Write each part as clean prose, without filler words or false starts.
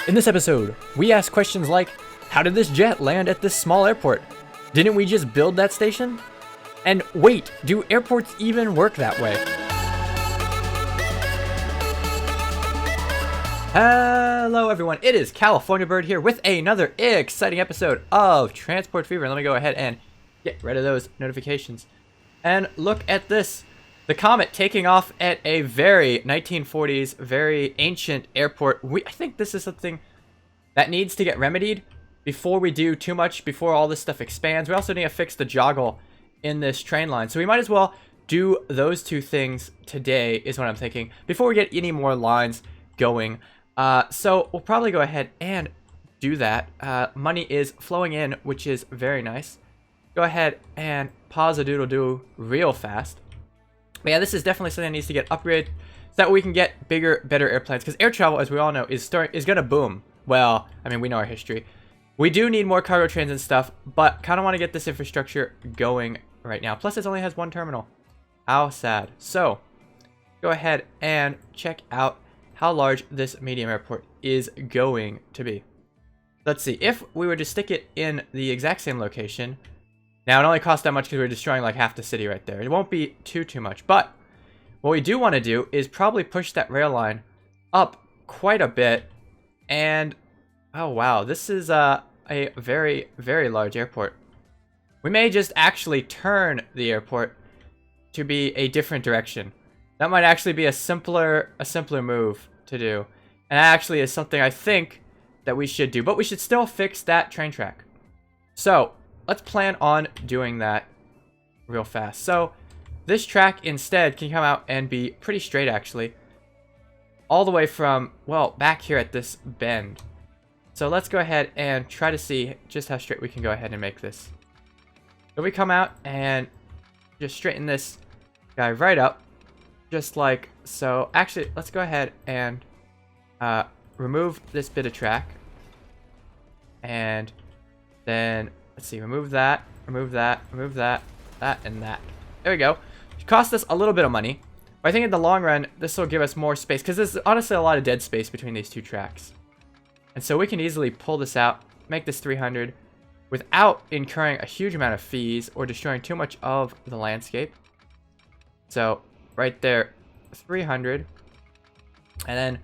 In this episode, we ask questions like, how did this jet land at this small airport? Didn't we just build that station? And wait, do airports even work that way? Hello everyone, it is California Bird here with another exciting episode of Transport Fever. Let me go ahead and get rid of those notifications. And look at this. The Comet taking off at a very 1940s, very ancient airport. I think this is something that needs to get remedied before we do too much, before all this stuff expands. We also need to fix the joggle in this train line. So we might as well do those two things today, is what I'm thinking, before we get any more lines going. So we'll probably go ahead and do that. Money is flowing in, which is very nice. Go ahead and pause a doodle-doo real fast. But yeah, this is definitely something that needs to get upgraded so that we can get bigger, better airplanes. Because air travel, as we all know, is going to boom. Well, I mean, we know our history. We do need more cargo trains and stuff, but kind of want to get this infrastructure going right now. Plus, it only has one terminal. How sad. So, go ahead and check out how large this medium airport is going to be. Let's see. If we were to stick it in the exact same location... Now, it only costs that much because we're destroying like half the city right there. It won't be too much. But what we do want to do is probably push that rail line up quite a bit. And, oh wow, this is a very, very large airport. We may just actually turn the airport to be a different direction. That might actually be a simpler move to do. And that actually is something I think that we should do. But we should still fix that train track. So... let's plan on doing that real fast. So this track instead can come out and be pretty straight actually. All the way from, well, back here at this bend. So let's go ahead and try to see just how straight we can go ahead and make this. So we come out and just straighten this guy right up. Just like so. Actually, let's go ahead and remove this bit of track. And then... let's see, remove that, remove that, remove that, that, and that. There we go. It cost us a little bit of money. But I think in the long run, this will give us more space. Because there's honestly a lot of dead space between these two tracks. And so we can easily pull this out, make this 300, without incurring a huge amount of fees or destroying too much of the landscape. So, right there, 300. And then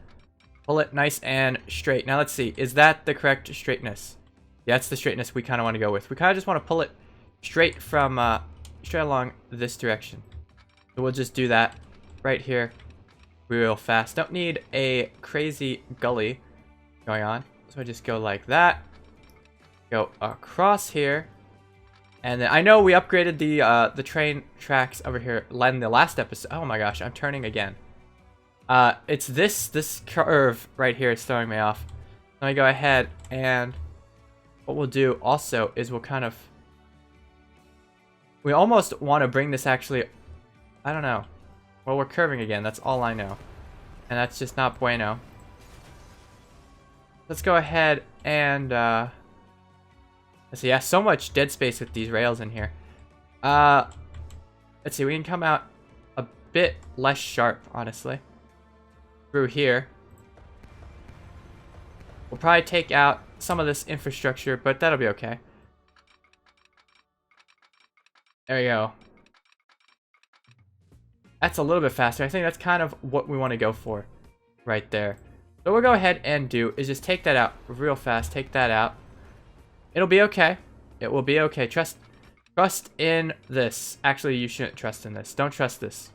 pull it nice and straight. Now let's see, is that the correct straightness? Yeah, that's the straightness we kind of want to go with. We kind of just want to pull it straight from, straight along this direction. So we'll just do that right here real fast. Don't need a crazy gully going on. So I just go like that. Go across here. And then I know we upgraded the train tracks over here in the last episode. Oh my gosh, I'm turning again. It's this curve right here is throwing me off. Let me go ahead and... what we'll do also is we'll kind of... we almost want to bring this actually... I don't know. Well, we're curving again. That's all I know. And that's just not bueno. Let's go ahead and... let's see. Yeah, so much dead space with these rails in here. Let's see. We can come out a bit less sharp, honestly. Through here. We'll probably take out some of this infrastructure, but that'll be okay. There we go. That's a little bit faster. I think that's kind of what we want to go for right there. So what we'll go ahead and do is just take that out real fast. Take that out. It'll be okay. It will be okay. Trust in this. Actually, you shouldn't trust in this. Don't trust this.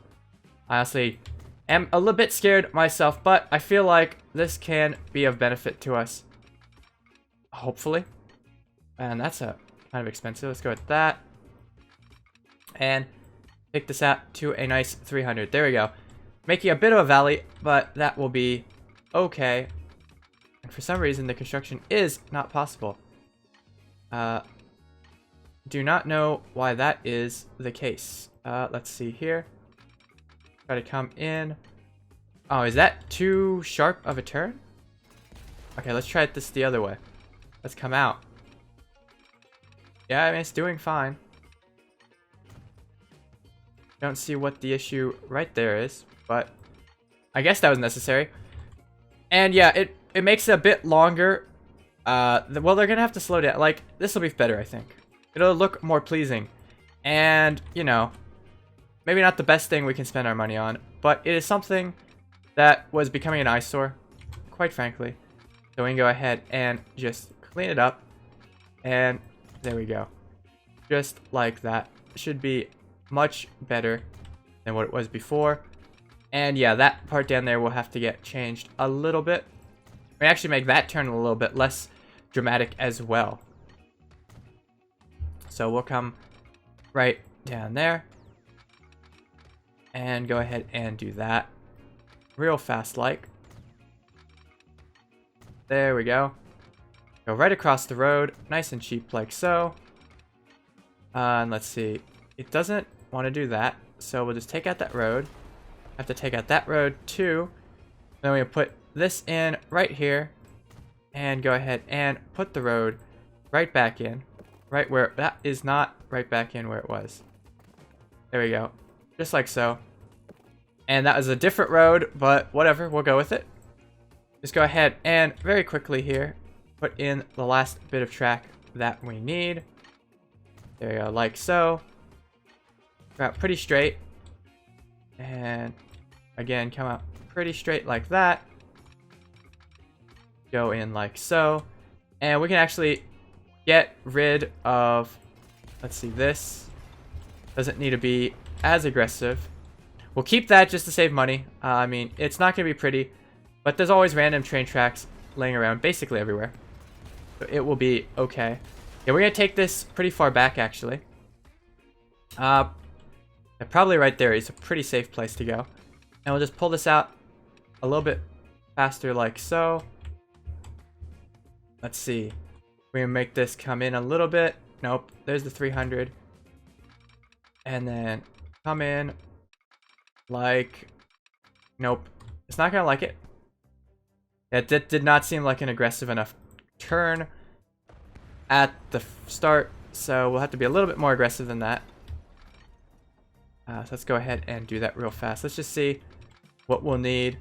I honestly am a little bit scared myself, but I feel like this can be of benefit to us. Hopefully. And that's kind of expensive. Let's go with that. And take this out to a nice 300. There we go. Making a bit of a valley, but that will be okay. And for some reason, the construction is not possible. Do not know why that is the case. Let's see here. Try to come in. Oh, is that too sharp of a turn? Okay, let's try this the other way. Let's come out. Yeah, I mean, it's doing fine. Don't see what the issue right there is, but I guess that was necessary. And yeah, it makes it a bit longer. Well, they're gonna have to slow down. Like, this will be better, I think. It'll look more pleasing. And, you know, maybe not the best thing we can spend our money on, but it is something that was becoming an eyesore, quite frankly. So we can go ahead and just clean it up. And there we go. Just like that. Should be much better than what it was before. And yeah, that part down there will have to get changed a little bit. We actually make that turn a little bit less dramatic as well. So we'll come right down there and go ahead and do that real fast like. There we go. Go right across the road, nice and cheap like so. And let's see, it doesn't want to do that, so we'll just take out that road. Have to take out that road too. Then we put this in right here and go ahead and put the road right back in, right where that is not right back in where it was. There we go, just like so. And that was a different road, but whatever, we'll go with it. Just go ahead and very quickly here put in the last bit of track that we need. There you go, like so. Go out pretty straight. And again, come out pretty straight like that. Go in like so. And we can actually get rid of, let's see, this. Doesn't need to be as aggressive. We'll keep that just to save money. I mean, it's not going to be pretty, but there's always random train tracks laying around basically everywhere. So it will be okay. Yeah, we're going to take this pretty far back, actually. Probably right there is a pretty safe place to go. And we'll just pull this out a little bit faster like so. Let's see. We're going to make this come in a little bit. Nope, there's the 300. And then come in like... Nope, it's not going to like it. That did not seem like an aggressive enough turn at the start, so we'll have to be a little bit more aggressive than that. So let's go ahead and do that real fast. Let's just see what we'll need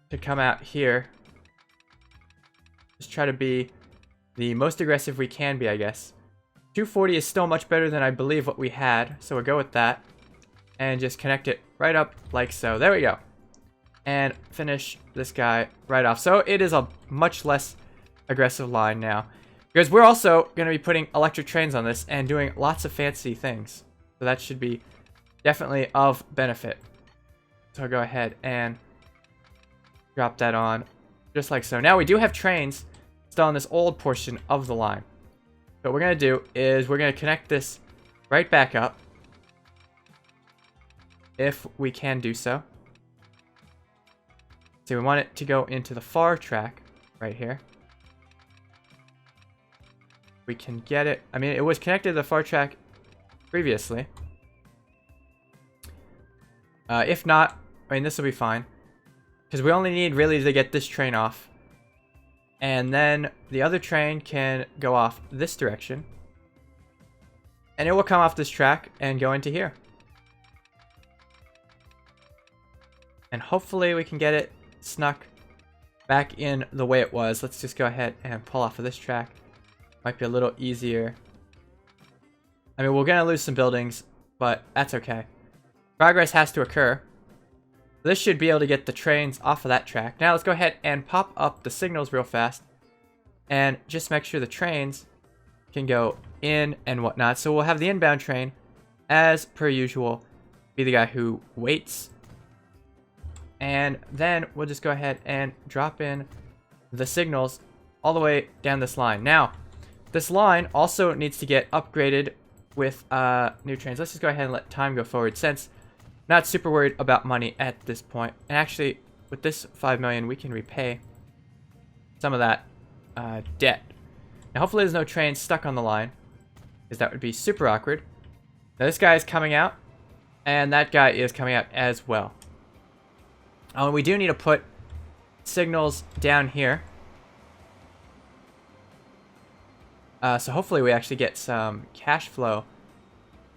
to come out here. Just try to be the most aggressive we can be, I guess. 240 is still much better than I believe what we had, so we'll go with that. And just connect it right up like so. There we go. And finish this guy right off. So it is a much less aggressive line now. Because we're also going to be putting electric trains on this and doing lots of fancy things. So that should be definitely of benefit. So I'll go ahead and drop that on just like so. Now we do have trains still on this old portion of the line. So what we're going to do is we're going to connect this right back up. If we can do so. So we want it to go into the far track right here. We can get it. I mean, it was connected to the far track previously. If not, I mean, this will be fine. Because we only need really to get this train off. And then the other train can go off this direction. And it will come off this track and go into here. And hopefully we can get it snuck back in the way it was. Let's just go ahead and pull off of this track. Might be a little easier. I mean, we're going to lose some buildings, but that's okay. Progress has to occur. This should be able to get the trains off of that track. Now let's go ahead and pop up the signals real fast. And just make sure the trains can go in and whatnot. So we'll have the inbound train, as per usual, be the guy who waits. And then we'll just go ahead and drop in the signals all the way down this line. Now, this line also needs to get upgraded with new trains. Let's just go ahead and let time go forward since I'm not super worried about money at this point. And actually, with this 5 million, we can repay some of that debt. Now, hopefully there's no trains stuck on the line, because that would be super awkward. Now, this guy is coming out, and that guy is coming out as well. We do need to put signals down here. So hopefully we actually get some cash flow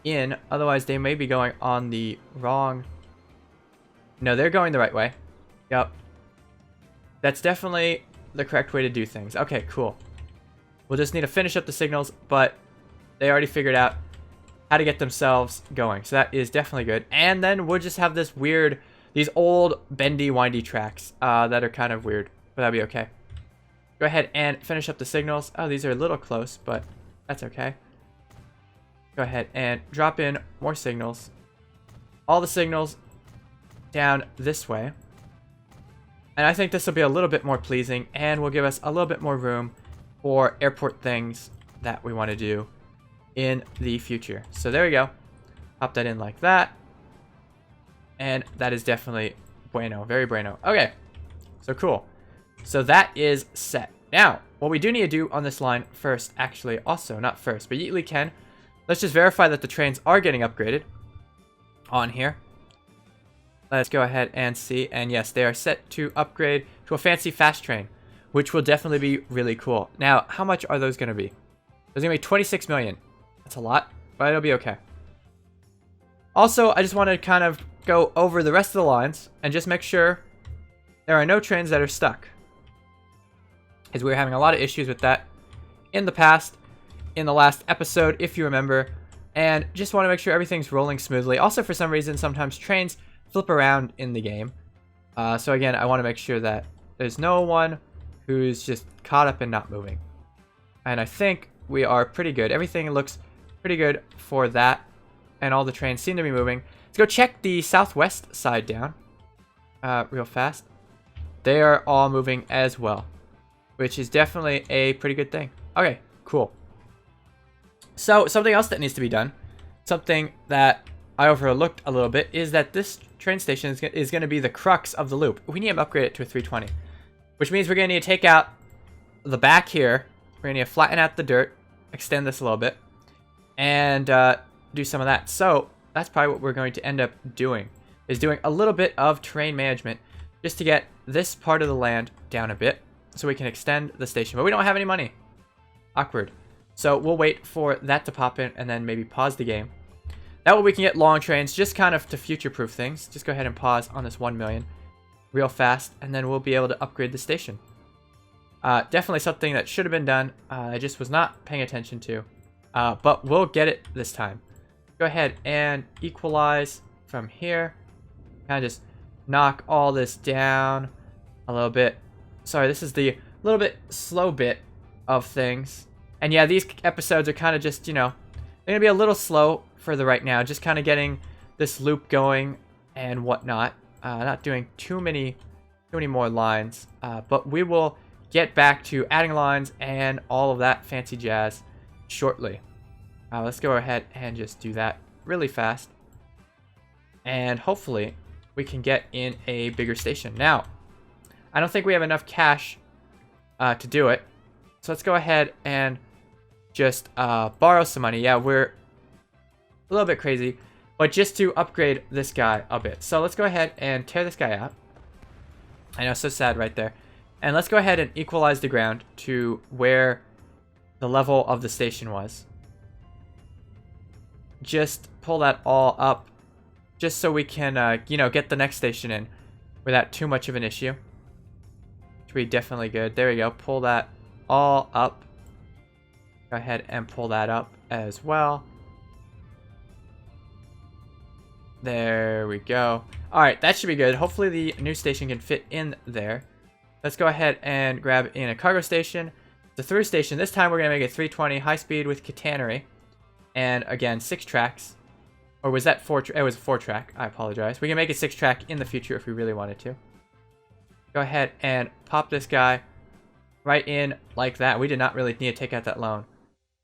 in. Otherwise, they may be going on the wrong... No, they're going the right way. Yep. That's definitely the correct way to do things. Okay, cool. We'll just need to finish up the signals, but they already figured out how to get themselves going. So that is definitely good. And then we'll just have this weird, these old bendy, windy tracks that are kind of weird, but that'll be okay. Go ahead and finish up the signals. Oh, these are a little close, but that's okay. Go ahead and drop in more signals. All the signals down this way. And I think this will be a little bit more pleasing and will give us a little bit more room for airport things that we want to do in the future. So there we go. Pop that in like that. And that is definitely bueno. Very bueno. Okay. So cool. So that is set. Now, what we do need to do on this line first, actually, also, not first, but we can. Let's just verify that the trains are getting upgraded on here. Let's go ahead and see. And yes, they are set to upgrade to a fancy fast train, which will definitely be really cool. Now, how much are those going to be? There's going to be 26 million. That's a lot, but it'll be okay. Also, I just want to kind of go over the rest of the lines and just make sure there are no trains that are stuck, as we were having a lot of issues with that in the past, in the last episode, if you remember, and just want to make sure everything's rolling smoothly. Also, for some reason, sometimes trains flip around in the game. So again, I want to make sure that there's no one who's just caught up and not moving. And I think we are pretty good. Everything looks pretty good for that, and all the trains seem to be moving. Let's go check the southwest side down real fast. They are all moving as well, which is definitely a pretty good thing. Okay, cool. So something else that needs to be done, something that I overlooked a little bit, is that this train station is going to be the crux of the loop. We need to upgrade it to a 320, which means we're going to need to take out the back here. We're going to need to flatten out the dirt, extend this a little bit, and do some of that. So that's probably what we're going to end up doing, is doing a little bit of terrain management just to get this part of the land down a bit so we can extend the station. But we don't have any money. Awkward. So we'll wait for that to pop in and then maybe pause the game. That way we can get long trains, just kind of to future-proof things. Just go ahead and pause on this 1 million real fast, and then we'll be able to upgrade the station. Definitely something that should have been done. I just was not paying attention to. But we'll get it this time. Go ahead and equalize from here. Kind of just knock all this down a little bit. Sorry, this is the little bit slow bit of things. And yeah, these episodes are kind of just, you know, they're going to be a little slow for the right now. Just kind of getting this loop going and whatnot. Not doing too many more lines. But we will get back to adding lines and all of that fancy jazz shortly. Let's go ahead and just do that really fast. And hopefully we can get in a bigger station. Now, I don't think we have enough cash to do it. So let's go ahead and just borrow some money. Yeah, we're a little bit crazy, but just to upgrade this guy a bit. So let's go ahead and tear this guy out. I know, so sad right there. And let's go ahead and equalize the ground to where the level of the station was. Just pull that all up, just so we can, you know, get the next station in without too much of an issue. Which would be definitely good. There we go. Pull that all up. Go ahead and pull that up as well. There we go. Alright, that should be good. Hopefully the new station can fit in there. Let's go ahead and grab in a cargo station. The through station. This time we're going to make it 320 high speed with catenary. And again, 6 tracks. Or was that 4? It was 4 track. I apologize. We can make it 6 track in the future if we really wanted to. Go ahead and pop this guy right in like that. We did not really need to take out that loan.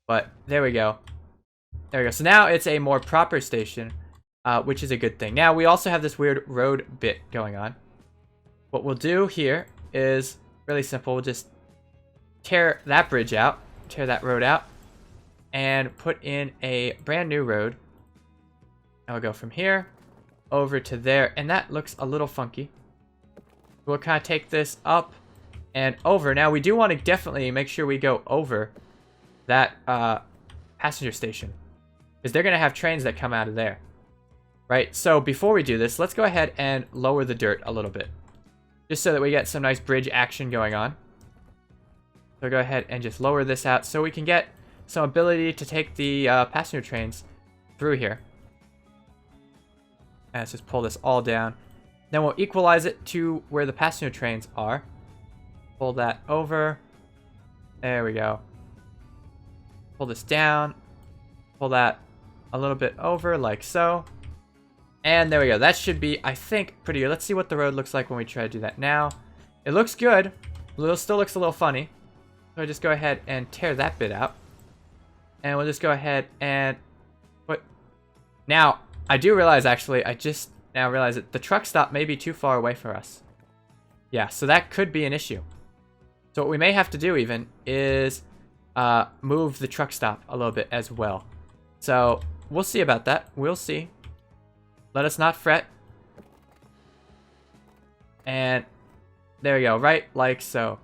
But there we go. There we go. So now it's a more proper station, which is a good thing. Now we also have this weird road bit going on. What we'll do here is really simple. We'll just tear that bridge out, tear that road out, and put in a brand new road. And we'll go from here over to there, and that looks a little funky. We'll kind of take this up and over. Now we do want to definitely make sure we go over that passenger station, because they're going to have trains that come out of there, right? So before we do this, let's go ahead and lower the dirt a little bit. just so that we get some nice bridge action going on. So go ahead and just lower this out so we can get some ability to take the passenger trains through here. And let's just pull this all down. Then we'll equalize it to where the passenger trains are. Pull that over. There we go. Pull this down. Pull that a little bit over like so. And there we go. That should be, I think, pretty good. Let's see what the road looks like when we try to do that now. It looks good. It still looks a little funny. So just go ahead and tear that bit out. And we'll just go ahead and put... Now, I do realize, actually, I just now realize that the truck stop may be too far away for us. Yeah, so that could be an issue. So what we may have to do, even, is move the truck stop a little bit as well. So we'll see about that. We'll see. Let us not fret. And there we go, right like so.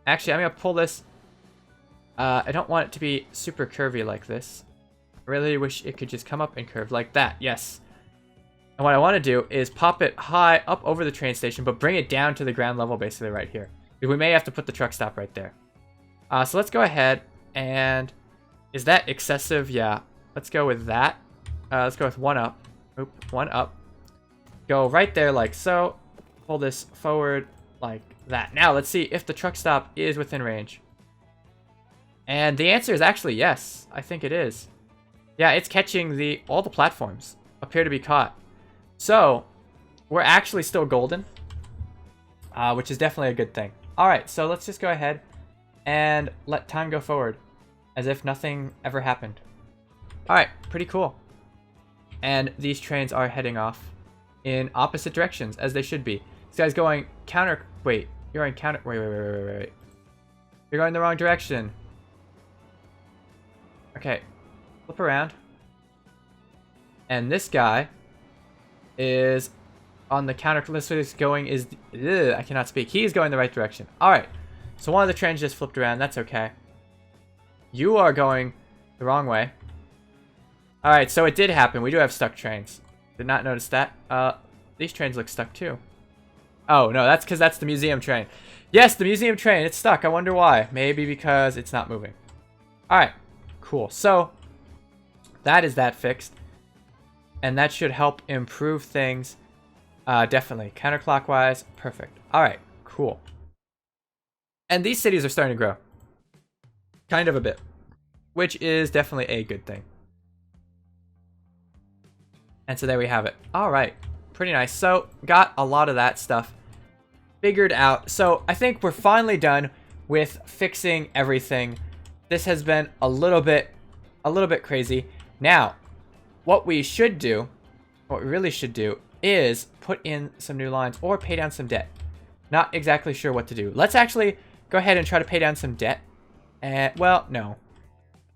Actually, I'm going to pull this. I don't want it to be super curvy like this. I really wish it could just come up and curve like that. Yes. And what I want to do is pop it high up over the train station, but bring it down to the ground level basically right here. We may have to put the truck stop right there. So let's go ahead and... Is that excessive? Yeah. Let's go with that. Let's go with one up. Oop, one up. Go right there like so. Pull this forward like that. Now let's see if the truck stop is within range. And the answer is actually yes. I think it is. Yeah, it's catching all the platforms appear to be caught. So we're actually still golden, which is definitely a good thing. All right, so let's just go ahead and let time go forward as if nothing ever happened. All right, pretty cool. And these trains are heading off in opposite directions as they should be. This guy's going counter. Wait, you're in counter. Wait. You're going the wrong direction. Okay, flip around. And this guy is on the counter. This is going is. Ugh, I cannot speak. He's going the right direction. All right. So one of the trains just flipped around. That's okay. You are going the wrong way. All right. So it did happen. We do have stuck trains. Did not notice that. These trains look stuck too. Oh no, that's because that's the museum train. Yes, the museum train. It's stuck. I wonder why. Maybe because it's not moving. All right. Cool. So that is that fixed. And that should help improve things. Definitely. Counterclockwise. Perfect. All right. Cool. And these cities are starting to grow. Kind of a bit. Which is definitely a good thing. And so there we have it. All right. Pretty nice. So got a lot of that stuff figured out. So I think we're finally done with fixing everything. This has been a little bit crazy. Now, what we should do, what we really should do, is put in some new lines or pay down some debt. Not exactly sure what to do. Let's actually go ahead and try to pay down some debt. And, well, no.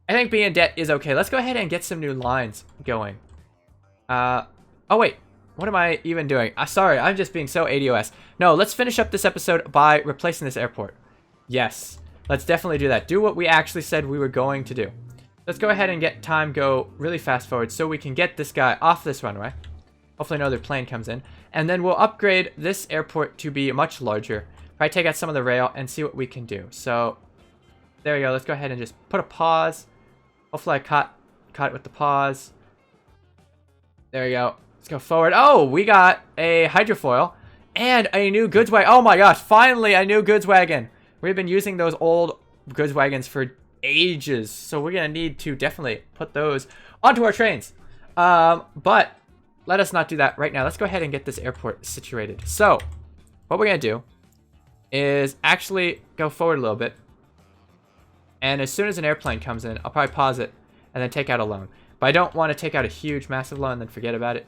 I think being in debt is okay. Let's go ahead and get some new lines going. Oh, wait. What am I even doing? Sorry, I'm just being so ADOS. No, let's finish up this episode by replacing this airport. Yes. Let's definitely do that. Do what we actually said we were going to do. Let's go ahead and get time go really fast forward so we can get this guy off this runway. Hopefully another plane comes in. And then we'll upgrade this airport to be much larger. Probably take out some of the rail and see what we can do. So, there we go. Let's go ahead and just put a pause. Hopefully I caught it with the pause. There we go. Let's go forward. Oh, we got a hydrofoil and a new goods wagon. Oh my gosh, finally a new goods wagon. We've been using those old goods wagons for ages, so we're gonna need to definitely put those onto our trains. But let us not do that right now. Let's go ahead and get this airport situated. So what we're gonna do is actually go forward a little bit, and as soon as an airplane comes in, I'll probably pause it and then take out a loan. But I don't want to take out a huge massive loan and then forget about it.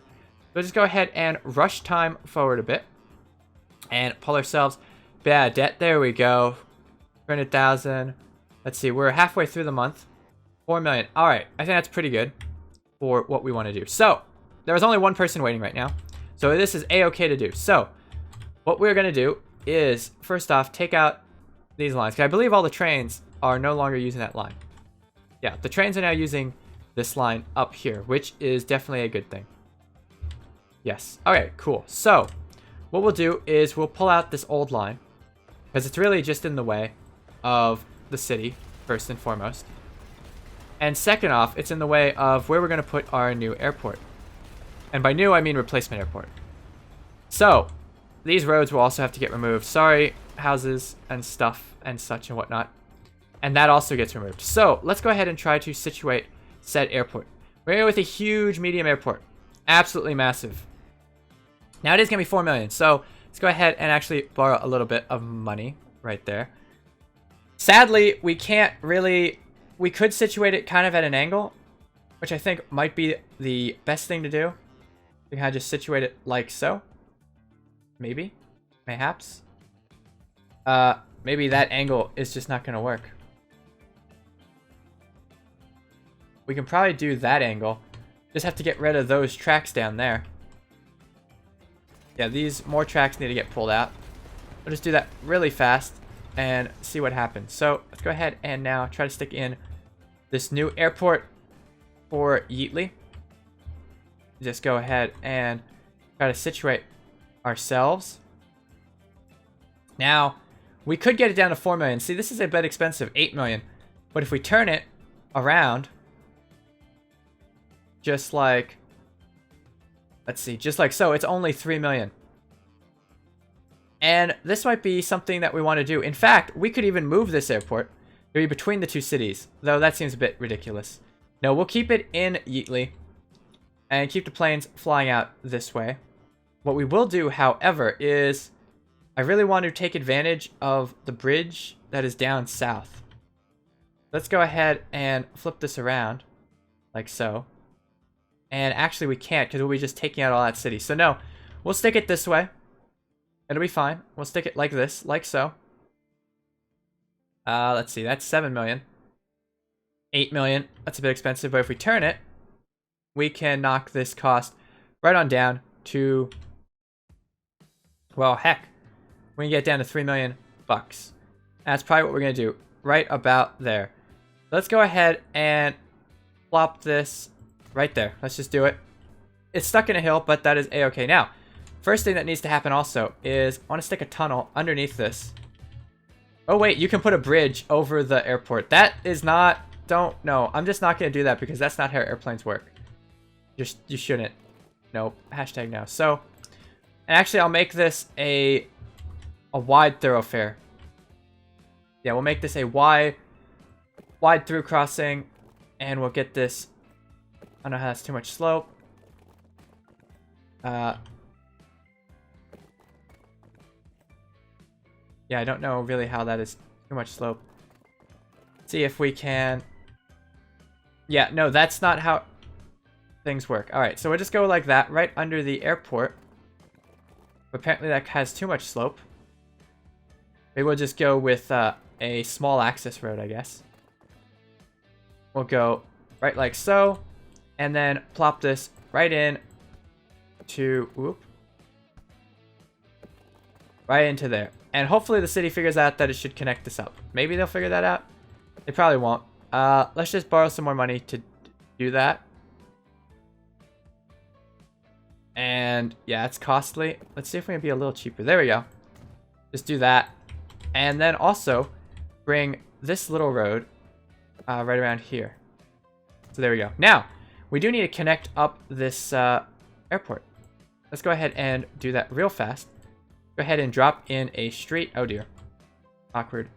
So just go ahead and rush time forward a bit and pull ourselves bad debt. There we go. 300,000. Let's see, we're halfway through the month. 4 million. All right, I think that's pretty good for what we want to do. So there was only one person waiting right now, so this is a-okay to do. So what we're gonna do is first off take out these lines, because I believe all the trains are no longer using that line. Yeah, the trains are now using this line up here, which is definitely a good thing. Yes. Okay, cool. So what we'll do is we'll pull out this old line, because it's really just in the way of the city, first and foremost. And second off, it's in the way of where we're going to put our new airport. And by new, I mean replacement airport. So, these roads will also have to get removed. Sorry, houses and stuff and such and whatnot. And that also gets removed. So, let's go ahead and try to situate said airport. We're going to go with a huge medium airport. Absolutely massive. Now, it is going to be 4 million. So, let's go ahead and actually borrow a little bit of money right there. Sadly, we can't really... We could situate it kind of at an angle, which I think might be the best thing to do. We can kind of just situate it like so. Maybe. Mayhaps. Maybe that angle is just not going to work. We can probably do that angle. Just have to get rid of those tracks down there. Yeah, these more tracks need to get pulled out. We'll just do that really fast and see what happens. So let's go ahead and now try to stick in this new airport for Yeatley. Just go ahead and try to situate ourselves. Now, we could get it down to 4 million. See, this is a bit expensive, 8 million. But if we turn it around, just like, let's see, just like so, it's only 3 million. And this might be something that we want to do. In fact, we could even move this airport to be between the two cities, though that seems a bit ridiculous. No, we'll keep it in Yeatley and keep the planes flying out this way. What we will do, however, is I really want to take advantage of the bridge that is down south. Let's go ahead and flip this around like so. And actually we can't because we'll be just taking out all that city. So no, we'll stick it this way. It'll be fine. We'll stick it like this, like so. Let's see, that's 7 million. 8 million, that's a bit expensive, but if we turn it, we can knock this cost right on down to, well, heck, we can get down to 3 million bucks. That's probably what we're going to do, right about there. Let's go ahead and plop this right there. Let's just do it. It's stuck in a hill, but that is a-okay. Now, first thing that needs to happen also is I want to stick a tunnel underneath this. Oh wait, you can put a bridge over the airport. That is not, no, I'm just not going to do that because that's not how airplanes work. You shouldn't. Nope, hashtag no. So, and actually I'll make this a wide thoroughfare. Yeah, we'll make this a wide through crossing and we'll get this, I don't know how that's too much slope. Yeah, I don't know really how that is too much slope. See if we can... Yeah, no, that's not how things work. Alright, so we'll just go like that, right under the airport. Apparently that has too much slope. Maybe we'll just go with a small access road, I guess. We'll go right like so. And then plop this right in to... Whoop. Right into there. And hopefully the city figures out that it should connect this up. Maybe they'll figure that out. They probably won't. Let's just borrow some more money to do that. And yeah, it's costly. Let's see if we can be a little cheaper. There we go. Just do that. And then also bring this little road right around here. So there we go. Now, we do need to connect up this airport. Let's go ahead and do that real fast. Go ahead and drop in a street. Oh dear. Awkward.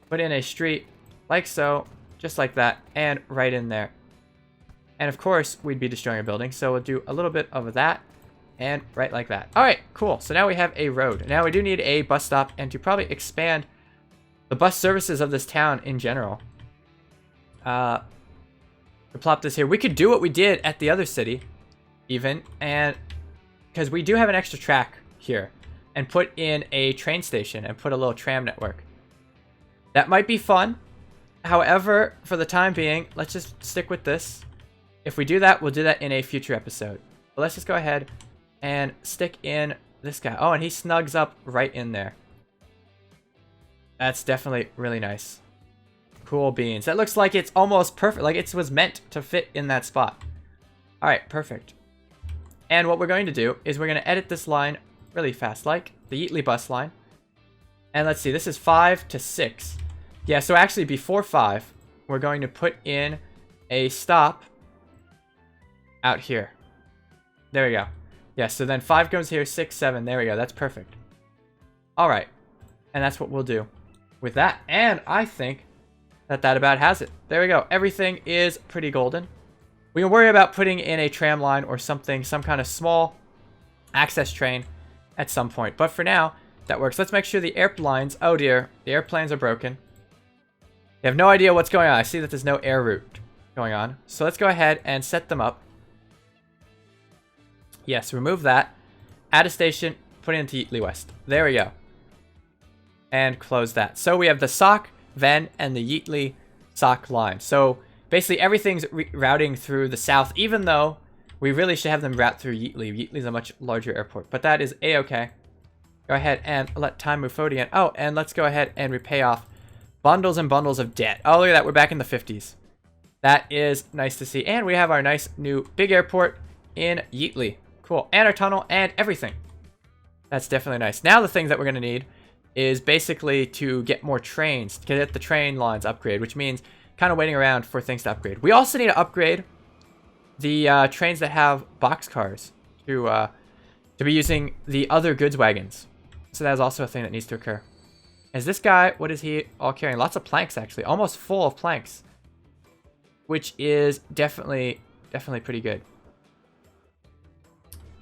Put in a street like so, just like that, and right in there. And of course, we'd be destroying a building, so we'll do a little bit of that, and right like that. Alright, cool. So now we have a road. Now we do need a bus stop, and to probably expand the bus services of this town in general. To plop this here. We could do what we did at the other city, even, and because we do have an extra track here. And put in a train station and put a little tram network. That might be fun. However, for the time being, let's just stick with this. If we do that, we'll do that in a future episode. But let's just go ahead and stick in this guy. Oh, and he snugs up right in there. That's definitely really nice. Cool beans. That looks like it's almost perfect. Like it was meant to fit in that spot. Alright, perfect. And what we're going to do is we're going to edit this line really fast, like the Yeatley bus line. And let's see, this is 5 to 6. Yeah, so actually before 5, we're going to put in a stop out here. There we go. Yeah, so then 5 goes here, 6, 7. There we go. That's perfect. All right. And that's what we'll do with that. And I think that about has it. There we go. Everything is pretty golden. We can worry about putting in a tram line or something, some kind of small access train at some point. But for now, that works. Let's make sure the airplanes... Oh, dear. The airplanes are broken. You have no idea what's going on. I see that there's no air route going on. So let's go ahead and set them up. Yes, remove that. Add a station. Put it into Yeatley West. There we go. And close that. So we have the Sauk, Venn, and the Yeatley Sauk line. So basically everything's routing through the south, even though we really should have them route through Yeatley. Yeatley's a much larger airport, but that is a-okay. Go ahead and let time move forward again. Oh, and let's go ahead and repay off bundles and bundles of debt. Oh, look at that. We're back in the 50s. That is nice to see. And we have our nice new big airport in Yeatley. Cool. And our tunnel and everything. That's definitely nice. Now the things that we're going to need is basically to get more trains, to get the train lines upgraded, which means kind of waiting around for things to upgrade. We also need to upgrade the trains that have boxcars to be using the other goods wagons. So that is also a thing that needs to occur. Is this guy, what is he all carrying? Lots of planks, actually. Almost full of planks. Which is definitely pretty good.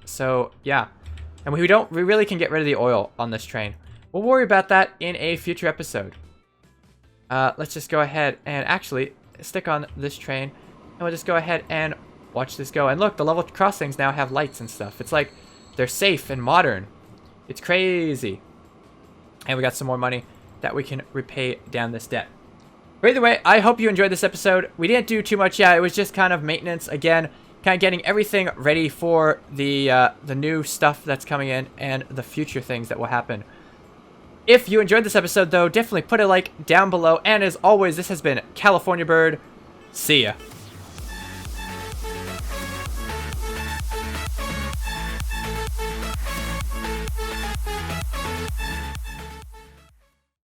So, yeah. And we really can get rid of the oil on this train. We'll worry about that in a future episode. Let's just go ahead and actually stick on this train. And we'll just go ahead and watch this go. And look, the level crossings now have lights and stuff. It's like they're safe and modern. It's crazy. And we got some more money that we can repay down this debt. But either way, I hope you enjoyed this episode. We didn't do too much. Yeah, it was just kind of maintenance. Again, kind of getting everything ready for the new stuff that's coming in and the future things that will happen. If you enjoyed this episode, though, definitely put a like down below. And as always, this has been California Bird. See ya.